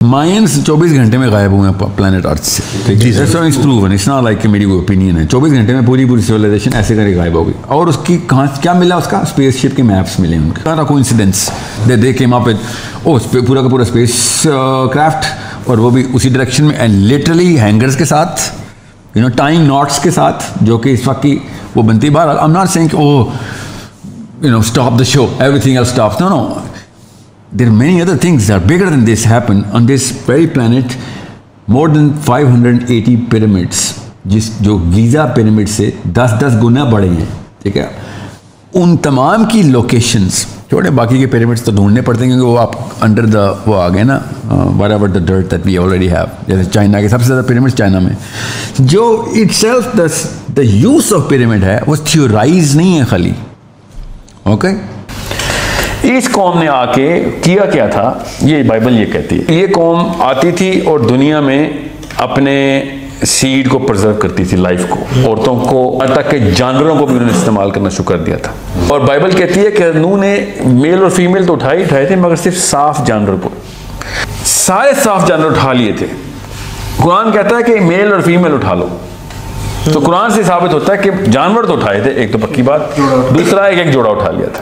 Mayans 24 घंटे में गायब हुए हैं प्लैनेट अर्थ से, ठीक है, it's proven, it's not like मेरी कोई ओपिनियन है। 24 घंटे में पूरी सिविलाइजेशन ऐसे करके गायब हो गई। और उसकी कहाँ क्या मिला, उसका स्पेसशिप के मैप्स मिले उनके, सारा coincidence they came up with पूरा का पूरा स्पेस क्राफ्ट, और वो भी उसी डायरेक्शन में, एंड लिटरली हैंगर्स के साथ, यू नो, टाइम नॉट्स के साथ, जो कि इस वक्त की वो बनती है। बहरहाल I am not saying you know, stop the show, everything else stops. No, there are many other things that are bigger than this happen on this very planet. More than 580 pyramids, जो Giza pyramid से 10-10 गुना बड़े हैं, ठीक है। उन तमाम की locations, छोटे बाकी के पिरामिड्स तो ढूंढने पड़ते हैं क्योंकि वो आप अंडर द वो आ गए ना, whatever the dirt that we already have. जैसे चाइना के सबसे ज़्यादा पिरामिड्स चाइना में, जो itself the use of pyramid है वो theorize नहीं है खाली, ओके। इस कौम ने आके किया क्या था, ये बाइबल ये कहती है। ये कौम आती थी और दुनिया में अपने सीड को प्रिजर्व करती थी, लाइफ को, औरतों को, तक के जानवरों को भी उन्होंने इस्तेमाल करना शुरू कर दिया था। और बाइबल कहती है कि नूह ने मेल और फीमेल तो उठाए थे, मगर सिर्फ साफ जानवर को, सारे साफ जानवर उठा लिए थे। कुरान कहता है कि मेल और फीमेल उठा लो, तो कुरान से साबित होता है कि जानवर तो उठाए थे, एक तो पक्की बात, दूसरा एक जोड़ा उठा लिया था।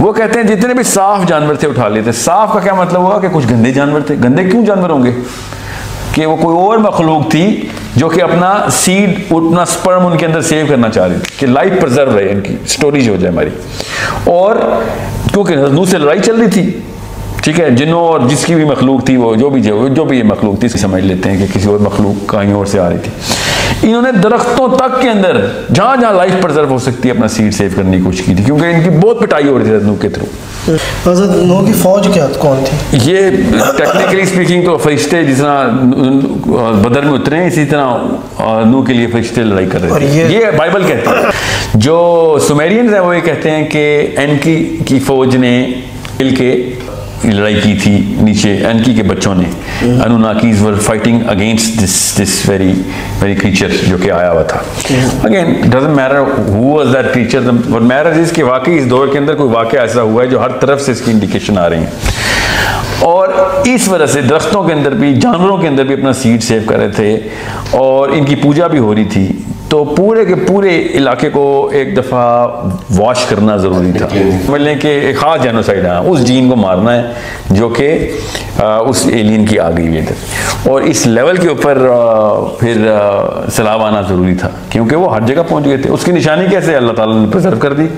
वो कहते हैं जितने भी साफ जानवर थे उठा लिए थे। साफ का क्या मतलब हुआ कि कुछ गंदे जानवर थे। गंदे क्यों जानवर होंगे? कि वो कोई और मखलूक थी जो कि अपना सीड, अपना स्पर्म उनके अंदर सेव करना चाह रही थी कि लाइफ प्रिजर्व रहे, इनकी स्टोरेज हो जाए हमारी। और क्योंकि नूह से लड़ाई चल रही थी, ठीक है, जिन्हों और जिसकी भी मखलूक थी, वो जो भी ये मखलूक थी, समझ लेते हैं कि किसी और मखलूक कहीं और से आ रही थी। इन्होंने दरख्तों तक के अंदर जहां जहां लाइफ प्रिजर्व हो सकती है अपना सीड सेव करने की कोशिश की थी, क्योंकि इनकी बहुत पिटाई हो रही थी नूह के थ्रू। नूह की फौज क्या कौन थी? ये टेक्निकली स्पीकिंग तो फरिश्ते जिस तरह बदर में उतरे, इसी तरह नूह के लिए फरिश्ते लड़ाई कर रहे थे। ये बाइबल कहती है। जो सुमेरियंस है वो ये कहते हैं कि एनकी की फौज ने मिलके लड़ाई की थी नीचे, एनकी के बच्चों ने, Anunnakis were fighting against this very creature जो कि आया हुआ था। Again doesn't matter who was that creature, what matters is कि वाकई इस दौर के अंदर कोई वाकया ऐसा हुआ है जो हर तरफ से इसकी इंडिकेशन आ रही है। और इस वजह से दरख्तों के अंदर भी, जानवरों के अंदर भी अपना सीड सेव कर रहे थे और इनकी पूजा भी हो रही थी। तो पूरे के पूरे इलाके को एक दफ़ा वॉश करना ज़रूरी था। बोलने के एक ख़ास जेनोसाइड है, उस जीन को मारना है जो कि उस एलियन की आ गई है इधर, और इस लेवल के ऊपर फिर सलाब आना ज़रूरी था क्योंकि वो हर जगह पहुंच गए थे। उसकी निशानी कैसे अल्लाह ताला ने प्रिजर्व कर दी।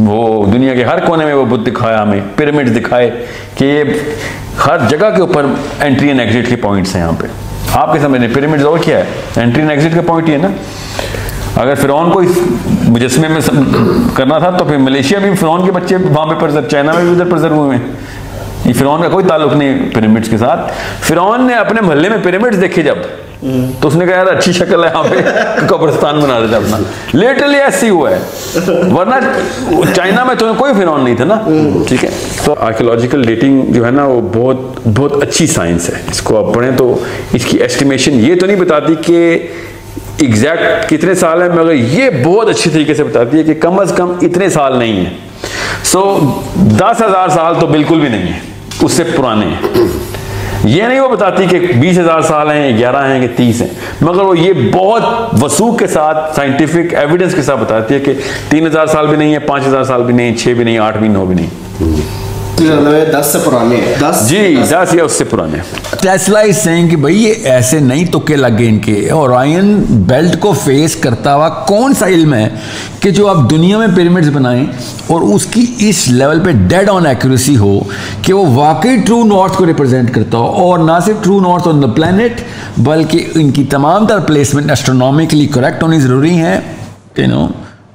वो दुनिया के हर कोने में वो बुत दिखाया, हमें पिरामिड दिखाए कि ये हर जगह के ऊपर एंट्री एंड एग्जिट के पॉइंट्स हैं। यहाँ पे आपके समझने पिरामिड और क्या है, एंट्री एंड एग्जिट का पॉइंट ही है ना। अगर फिरौन को इस मुजस्मे में करना था तो फिर मलेशिया भी फिरौन के बच्चे वहाँ पे प्रिजर्व, चाइना में भी उधर प्रिजर्व हुए हैं। ये फिरौन का कोई ताल्लुक नहीं पिरामिड्स के साथ। फिरौन ने अपने मोहल्ले में पिरामिड्स देखे जब, तो उसने कहा यार अच्छी शक्ल है, यहाँ पे कब्रिस्तान बना देता अपना। लिटरली ऐसी हुआ है, वरना चाइना में तो कोई फिरौन नहीं था ना, ठीक है। तो आर्कियोलॉजिकल डेटिंग जो है ना वो बहुत बहुत अच्छी साइंस है। इसको आप पढ़ें तो इसकी एस्टिमेशन ये तो नहीं बताती कि एग्जैक्ट कितने साल है, मगर ये बहुत अच्छी तरीके से बताती है कि कम अज कम इतने साल नहीं है। 10,000 साल तो बिल्कुल भी नहीं है, उससे पुराने हैं। ये नहीं वो बताती कि 20,000 साल हैं, 11 हैं कि 30 हैं, मगर वो ये बहुत वसूख के साथ, साइंटिफिक एविडेंस के साथ बताती है कि 3,000 साल भी नहीं है, 5,000 साल भी नहीं, 6 भी नहीं, 8 भी, 9 भी नहीं। 10 से पुराने, 10 जी 10 या उससे पुराने। टेस्ला इज सेइंग कि भाई ये ऐसे नहीं तुक्के लग गए इनके। ओरायन बेल्ट को फेस करता हुआ कौन सा इल्म है कि जो आप दुनिया में पिरामिड्स बनाएं और उसकी इस लेवल पे डेड ऑन एक्यूरेसी हो कि वो वाकई ट्रू नॉर्थ को रिप्रेजेंट करता हो, और ना सिर्फ true north on the planet बल्कि इनकी तमाम तर प्लेसमेंट एस्ट्रोनॉमिकली करेक्ट होनी ज़रूरी है। You know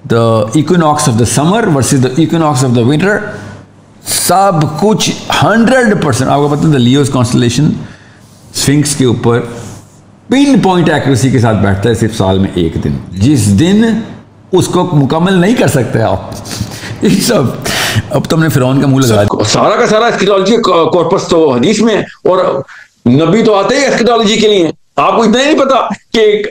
the equinox of the summer versus the equinox of the winter, सब कुछ 100%। आपको पता है लियोस कॉन्स्टलेशन स्फिंक्स के ऊपर पिन पॉइंट एक्यूरेसी के साथ बैठता है सिर्फ साल में एक दिन, जिस दिन उसको मुकम्मल नहीं कर सकते आप। इस सब अब तुमने फिरौन का मुंह लगा दिया। सारा का सारा एस्केटोलॉजी कॉर्पस तो हदीस में, और नबी तो आते ही एस्केटोलॉजी के लिए। आपको इतना ही नहीं पता कि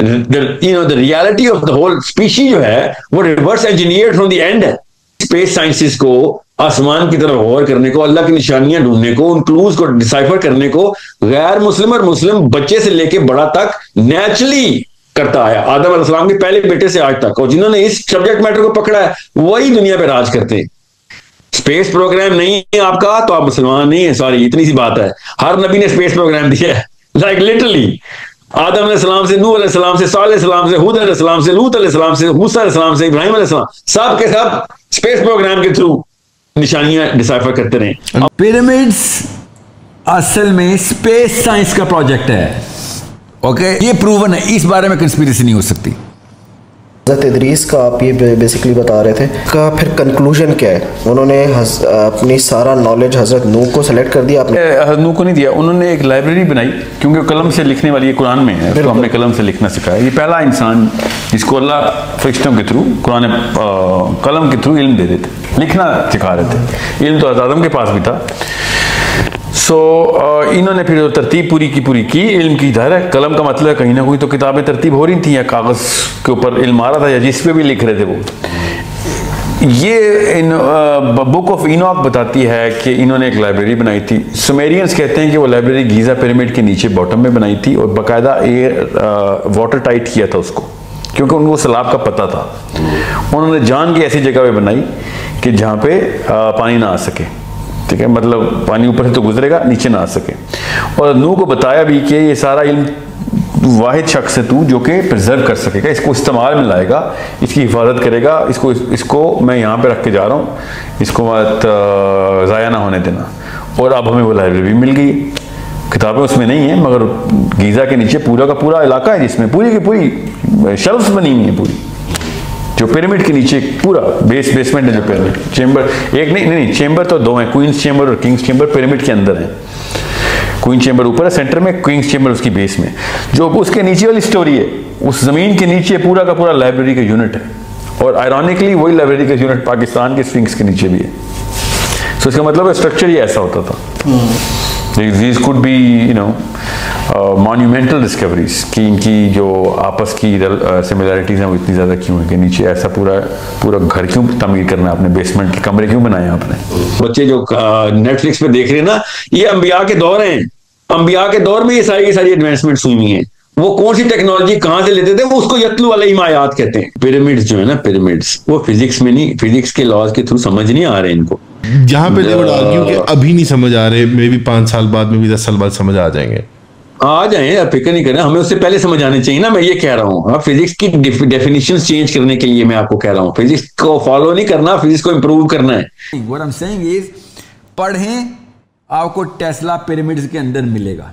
the reality of the whole species जो है वो reverse engineered from the end है। स्पेस साइंसेस को आसमान की तरफ गौर करने को, अल्लाह की निशानियां ढूंढने को, उन क्लूज को डिसाइफर करने को गैर मुस्लिम और मुस्लिम बच्चे से लेके बड़ा तक नेचुरली करता आया, आदम अलैहिस्सलाम के पहले बेटे से आज तक। और जिन्होंने इस सब्जेक्ट मैटर को पकड़ा है वही दुनिया पे राज करते हैं। स्पेस प्रोग्राम नहीं है आपका तो आप मुसलमान नहीं है, सॉरी, इतनी सी बात है। हर नबी ने स्पेस प्रोग्राम दिया है, लाइक लिटरली आदम अलैहिस्सलाम से, नूह अलैहिस्सलाम से, सालेह अलैहिस्सलाम से, हूद अलैहिस्सलाम से, लूत अलैहिस्सलाम से, मूसा अलैहिस्सलाम से, इब्राहिम अलैहिस्सलाम, सब के सब स्पेस प्रोग्राम के थ्रू निशानियां डिसाइफर करते रहे। पिरामिड्स असल में स्पेस साइंस का प्रोजेक्ट है, ओके, ये प्रूवन है, इस बारे में कंस्पिरेसी नहीं हो सकती। हज़रत इदरीस का आप ये बेसिकली बता रहे थे का फिर कंक्लूजन क्या है? उन्होंने अपनी सारा नॉलेज हज़रत नूह को सेलेक्ट कर दिया आपने? हज़रत नूह को नहीं दिया, उन्होंने एक लाइब्रेरी बनाई, क्योंकि कलम से लिखने वाली, ये कुरान में है, तो हमने कलम से लिखना सिखाया। ये पहला इंसान जिसको अल्लाह फरिश्तों के थ्रू, कुरान कलम के थ्रू इल्म दे देते, लिखना सिखा रहे थे। इल्म तो आदम के पास भी था। इन्होंने फिर तरतीब पूरी की, इल्म की दायरा, कलम का मतलब है कहीं ना कहीं तो किताबें तरतीब हो रही थी या कागज़ के ऊपर इल्म आ रहा था या जिस पे भी लिख रहे थे वो। ये इन बुक ऑफ इनॉक बताती है कि इन्होंने एक लाइब्रेरी बनाई थी। सुमेरियंस कहते हैं कि वो लाइब्रेरी गीज़ा पिरामिड के नीचे बॉटम में बनाई थी और बाकायदा एयर वाटर टाइट किया था उसको, क्योंकि उनको सैलाब का पता था। उन्होंने जान के ऐसी जगह पे बनाई कि जहाँ पे पानी ना आ सके, ठीक है, मतलब पानी ऊपर से तो गुजरेगा, नीचे ना आ सके। और नूह को बताया भी कि ये सारा इल्म वाहिद शख्स है तू जो कि प्रिजर्व कर सकेगा, इसको इस्तेमाल में लाएगा, इसकी हिफाजत करेगा, इसको मैं यहाँ पे रख के जा रहा हूँ, इसको मत ज़ाया ना होने देना। और अब हमें वो लाइब्रेरी मिल गई, किताबें उसमें नहीं है, मगर गीज़ा के नीचे पूरा का पूरा इलाका है जिसमें पूरी की पूरी शेल्फ्स बनी हुई है, पूरी जो पिरामिड के नीचे पूरा बेसमेंट है, जो पिरामिड चेंबर एक नहीं चेंबर तो दो हैं, क्वींस चेंबर और किंग्स चेंबर पिरामिड के अंदर है। क्वीन चेंबर ऊपर है सेंटर में, क्वींस चेंबर उसकी बेस में। जो उसके नीचे वाली स्टोरी है, उस जमीन के नीचे पूरा का पूरा लाइब्रेरी का यूनिट है। और आयरॉनिकली वही लाइब्रेरी का यूनिट पाकिस्तान के स्फिंक्स के नीचे भी है। सो इसका मतलब स्ट्रक्चर ही ऐसा होता था। These could be, you know, monumental discoveries कि इनकी जो आपस की सिमिलैरिटीज हैं वो इतनी ज़्यादा क्यों है कि नीचे ऐसा पूरा घर क्यों तमीर करना है आपने, बेसमेंट के कमरे क्यों बनाए आपने। बच्चे जो नेटफ्लिक्स पे देख रहे हैं ना, ये अंबिया के दौर हैं, अंबिया के दौर में ये सारी की सारी एडवांसमेंट्स हुई हुई हैं। वो कौन सी टेक्नोलॉजी कहाँ से लेते थे, वो उसको यत्लू अलैहिम आयात कहते हैं। पिरामिड्स जो है ना, पिरामिड्स वो फिजिक्स में नहीं, फिजिक्स के लॉज के थ्रू समझ नहीं आ रहे इनको। जहाँ पे they would argue कि अभी नहीं समझ आ रहे, मे बी 5 साल बाद में भी 10 साल बाद समझ आ जाएंगे। आ जाए, आप फिक्र नहीं करें, हमें उससे पहले समझ आने चाहिए ना। मैं ये कह रहा हूँ, फिजिक्स की डेफिनेशन चेंज करने के लिए मैं आपको कह रहा हूँ, फिजिक्स को फॉलो नहीं करना, फिजिक्स को इम्प्रूव करना है। What I'm saying is, पढ़ें आपको टेस्ला पिरामिड्स के अंदर मिलेगा,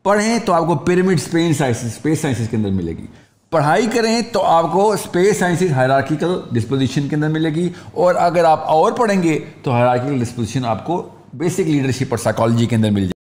पढ़ें तो आपको पिरामिड स्पेस साइंसेस के अंदर मिलेगी, पढ़ाई करें तो आपको स्पेस साइंसेस हायरार्किकल डिस्पोजिशन के अंदर मिलेगी, और अगर आप और पढ़ेंगे तो हायरार्किकल डिस्पोजिशन आपको बेसिक लीडरशिप और साइकोलॉजी के अंदर मिल जाएगी।